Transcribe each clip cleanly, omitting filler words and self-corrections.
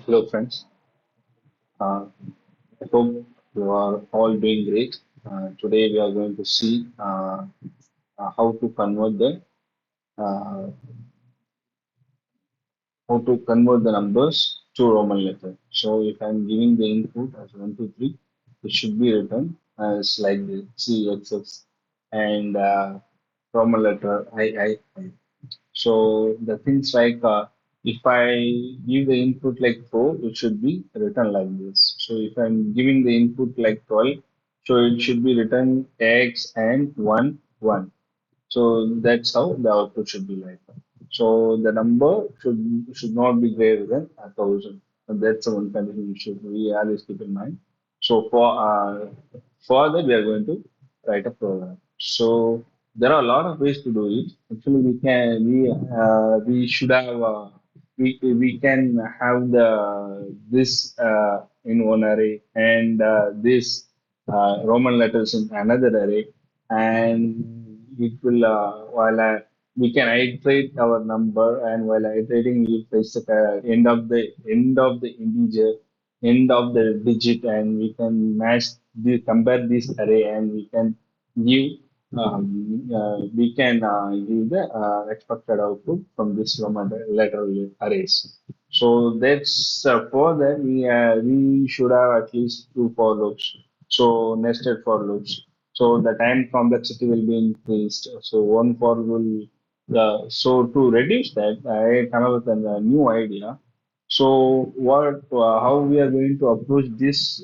Hello, friends. I hope you are all doing great. Today, we are going to see how to uh, convert the numbers to Roman letter. So, if I'm giving the input as 1, 2, 3, it should be written as like the C, X, X, and Roman letter I. So the things like if I give the input like 4, it should be written like this. So if I'm giving the input like 12, so it should be written X and 1, 1. So that's how the output should be like. So the number should not be greater than 1,000. And that's the one condition we always keep in mind. So for that we are going to write a program. So there are a lot of ways to do it. Actually, we should have we can have this in one array and this Roman letters in another array, and it will we can iterate our number, and while iterating we face the end of the integer, end of the digit, and we can compare this array, and give give the expected output from this Roman letter arrays. So that's for that we should have at least two for loops. So nested for loops. So the time complexity will be increased. So one for will so to reduce that, I come up with a new idea. So how we are going to approach this?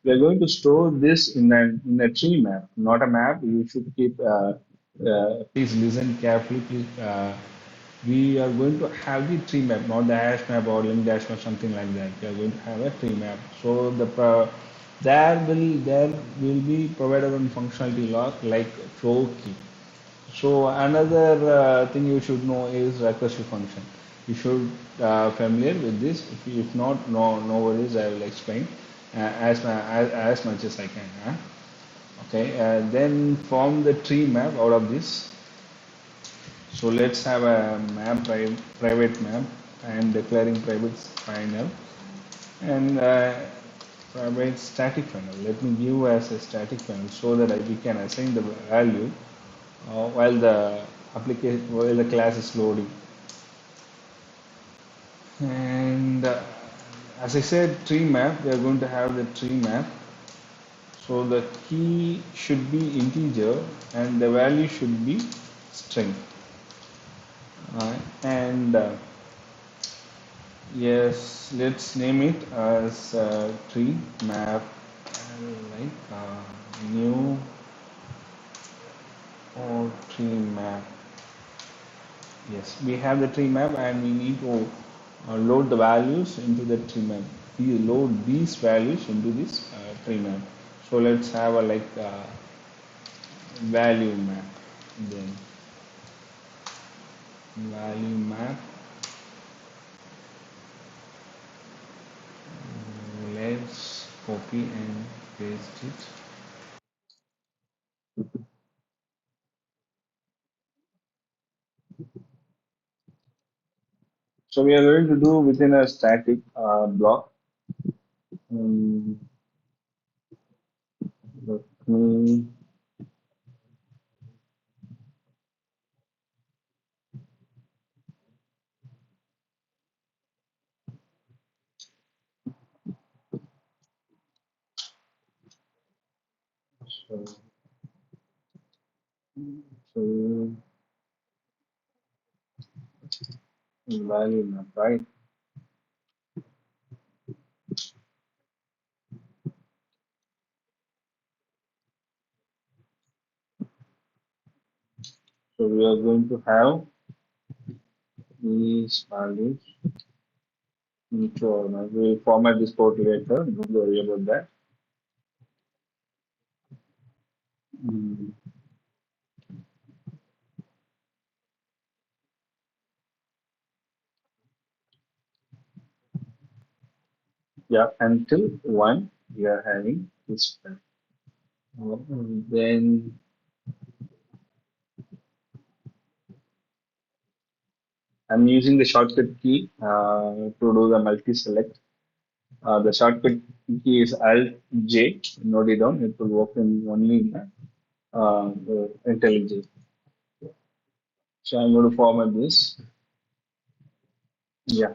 We are going to store this in a tree map, not a map. You should keep. Please listen carefully. Please. We are going to have the tree map, not the hash map or link dash or something like that. We are going to have a tree map. So there will be provided one functionality like flow key. So another thing you should know is recursive function. You should familiar with this. If not, no worries. I will explain as much as I can. Huh? Okay. Then form the tree map out of this. So let's have a private map. I am declaring private final and private static final. Let me give as a static final so that we can assign the value while the class is loading. And as I said, tree map. We are going to have the tree map. So the key should be integer and the value should be string. And yes, let's name it as tree map, like new or tree map. Yes, we have the tree map and we need to load the values into the tree map. We load these values into this tree map. So let's have a value map. Then value map. Let's copy and paste it. So we are going to do within a static block. Um, let me, so, so value map, right? So we are going to have these values into our map. We will format this code later. Don't worry about that. Mm, yeah, until one we are having this map. Then I'm using the shortcut key to do the multi-select. The shortcut key is Alt J. Note it down. It will work in only in the IntelliJ. So I'm going to format this. Yeah.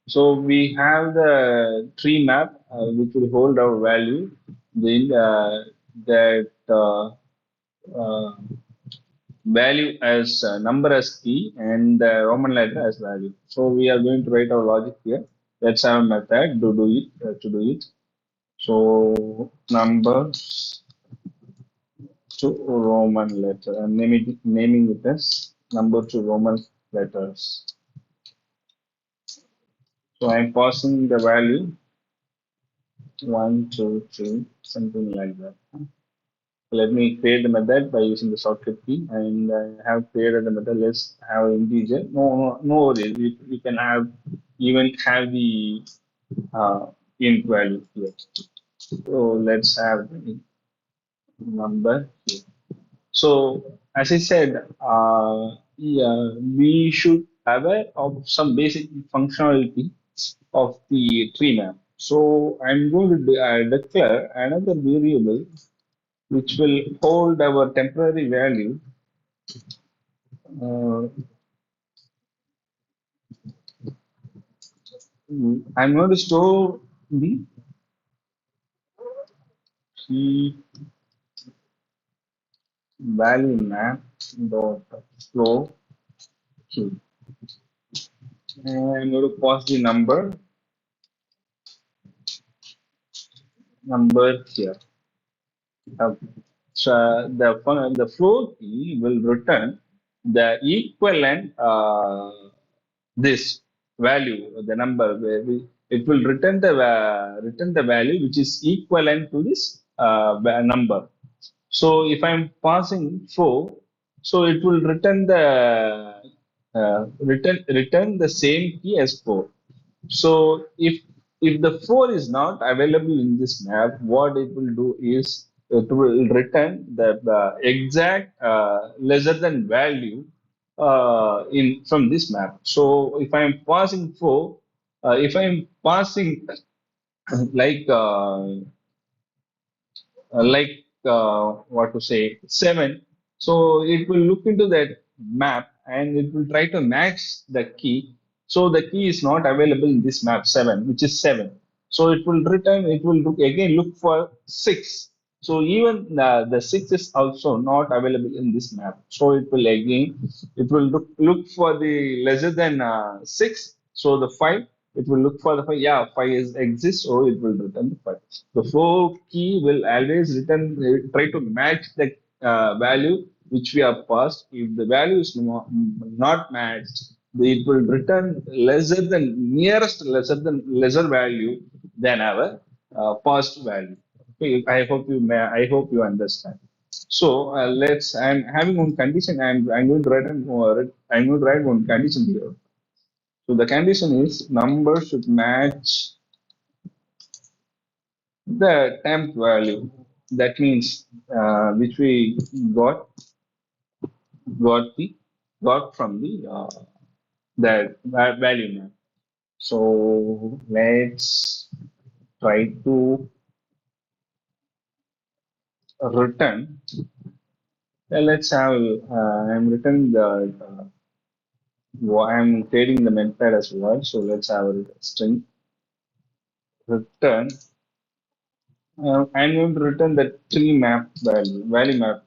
So we have the tree map which will hold our value. Then that uh, value as number as key and the Roman letter as value. So we are going to write our logic here. Let's have a method to do it. So numbers to Roman letter. I'm naming it as number to Roman letters. So I'm passing the value 1, 2, 3, something like that. Let me create the method by using the shortcut key, and I have created the method. Let's have an integer. No worries. We can have even have the int value here. So let's have the number here. So as I said, yeah, we should aware of some basic functionality of the tree map. So I'm going to declare another variable which will hold our temporary value. Uh, I'm going to store the key value map dot flow key. And I'm going to pass the number here. Uh, so the flow key will return the equivalent this value, the number. It will return the value which is equivalent to this number. So if I'm passing 4, so it will return the same key as 4. So if the 4 is not available in this map, what it will do is it will return the exact lesser than value in from this map. So if I am passing 4, if I am passing like what to say 7, so it will look into that map and it will try to match the key. So the key is not available in this map 7, which is 7. So it will look for 6. So even the 6 is also not available in this map. So it will look for the lesser than 6. So the 5, it will look for the 5. Yeah, 5 is exists, so it will return the 5. The flow key will always return, try to match the value which we have passed. If the value is not matched, it will return lesser value than our past value. Okay, I hope you understand. So let's. I'm having one condition. I'm going to write I'm going to write one condition here. So the condition is number should match the temp value. That means which we got got the got from the value map. So let's try to return. Let's have I'm returning I'm creating the method as well. So let's have a string return. I'm going to return the tree map value map.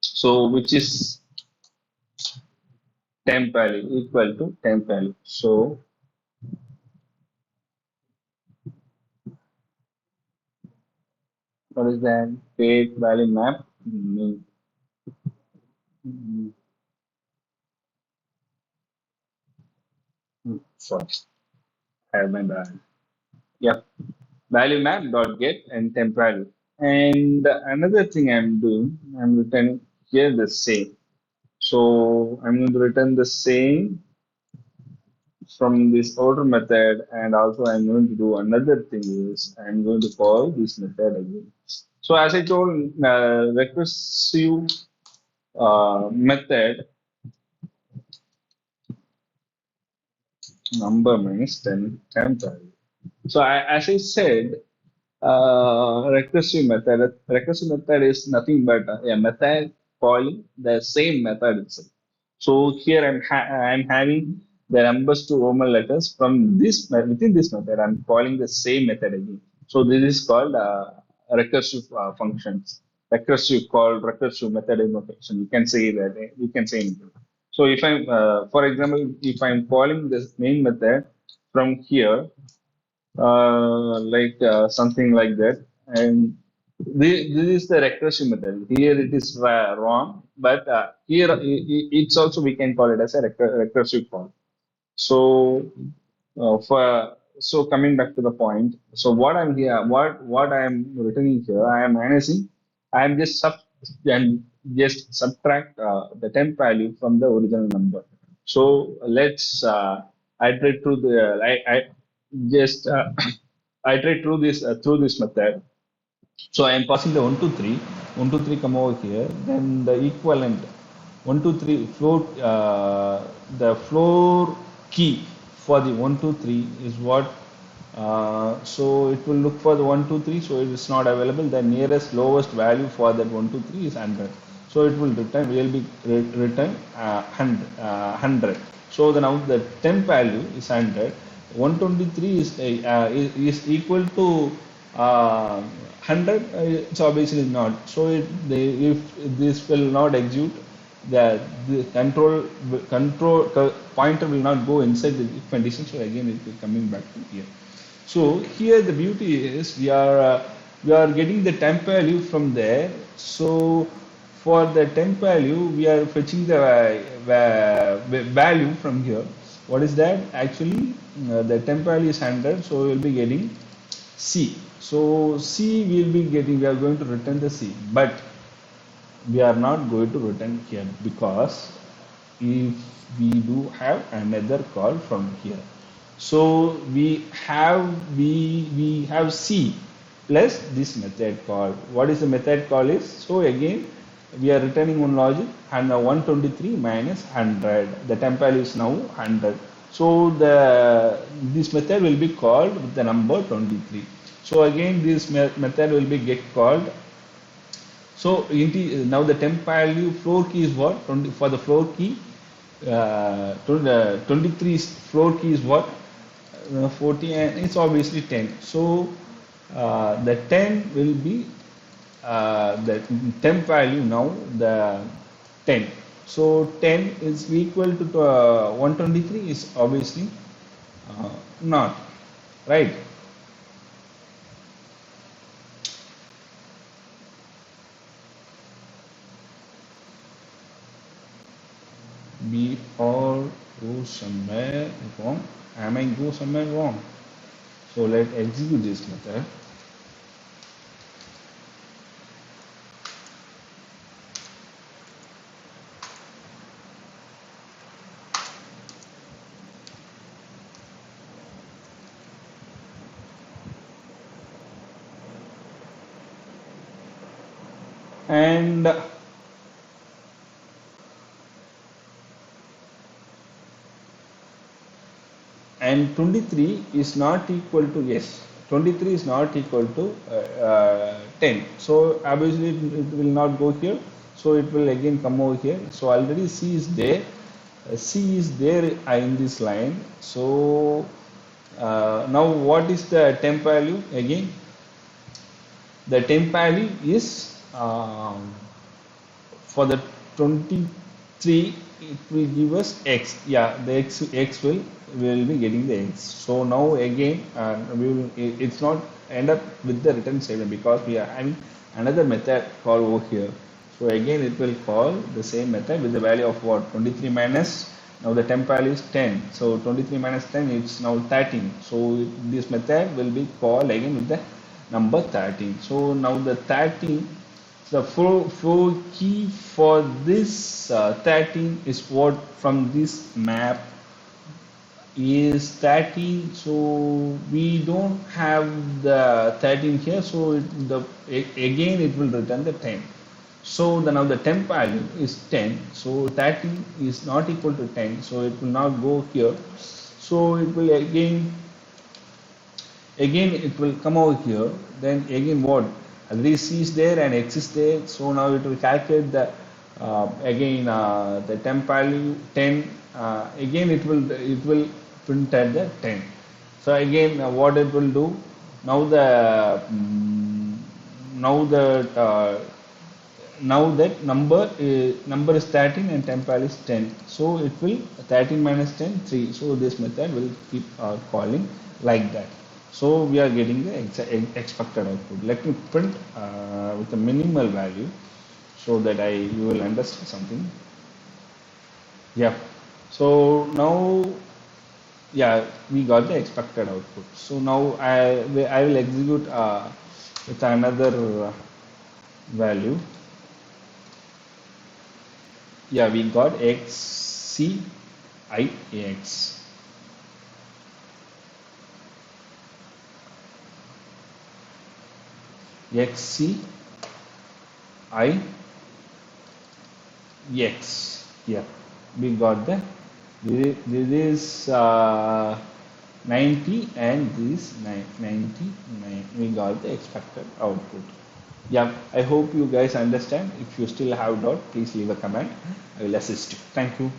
So which is temp value equal to temp value. So what is that? Take value map. Sorry, I have my bad. Yep. Value map dot get and temp value. And another thing I'm doing, I'm returning here the same. So I'm going to return the same from this order method, and also I'm going to do another thing is I'm going to call this method again. So as I told, recursive method number minus 10 temp value. So as I said, recursive method is nothing but a method calling the same method itself. So here I'm having the numbers to Roman letters from within this method. I'm calling the same method again. So this is called recursive functions. Recursive method invocation. You can say that. You can say anything. So if for example, if I'm calling this main method from here, something like that. And this is the recursive method. Here it is wrong, but here it's also we can call it as a recursive call. So for so coming back to the point, so what I am returning here, I am managing. I am and just subtract the temp value from the original number. So let's iterate through the I just iterate through this method. So I am passing the 1 to 3 come over here. Then the equivalent 1 to 3 floor, the floor key for the 1 to 3 is what? So it will look for the 1 to 3. So it is not available. The nearest lowest value for that 1 to 3 is 100. So it will return, will be return 100. So now the temp value is 100. 123 is equal to 100. It's obviously not. So if this will not execute, the pointer will not go inside the if condition. So again, it will coming back to here. So here the beauty is we are getting the temp value from there. So for the temp value, we are fetching the value from here. What is that? Actually, the temp value is 100, so we will be getting C. So C we will be getting. We are going to return the C, but we are not going to return here because if we do have another call from here, so we have C plus this method call. What is the method call is? So again we are returning one logic and 123 minus 100. The temp value is now 100. So this method will be called with the number 23. So again this method will be get called. So now the temp value floor key is what? 20 for the floor key. 23 floor key is what? 40, and it's obviously 10. So the 10 will be the temp value now the 10. So 10 is equal to 123 is obviously not right. We all go somewhere wrong. Am I go somewhere wrong? So let's execute this method. And 23 is not equal to yes, 23 is not equal to 10. So obviously it will not go here, so it will again come over here. So already C is there. C is there in this line. So now what is the temp value again? The temp value is for the 23, it will give us x. Yeah, the x will be getting the x. So now again it's not end up with the return statement because we are having another method called over here. So again it will call the same method with the value of what? 23 minus, now the temp value is 10. So 23 minus 10, it's now 13. So this method will be called again with the number 13. So now the 13, the flow key for this 13 is what from this map is 13. So we don't have the 13 here. So again it will return the 10. So the now the temp value is 10. So 30 is not equal to 10. So it will not go here. So it will again it will come over here. Then again what? This is there and x is there. So now it will calculate the again the temp value 10. Again it will print at the 10. So again what it will do? Now the now the now that number is 13 and temporal is 10, so it will 13 minus 10 3. So this method will keep calling like that. So we are getting the expected output. Let me print with a minimal value so that you will understand something. Yeah, so now, yeah, we got the expected output. So now I will execute with another value. Yeah, we got XCIAX. XCIX. Yeah, we got the this is 90 and this 99. We got the expected output. Yeah, I hope you guys understand. If you still have doubt, please leave a comment. I will assist you. Thank you.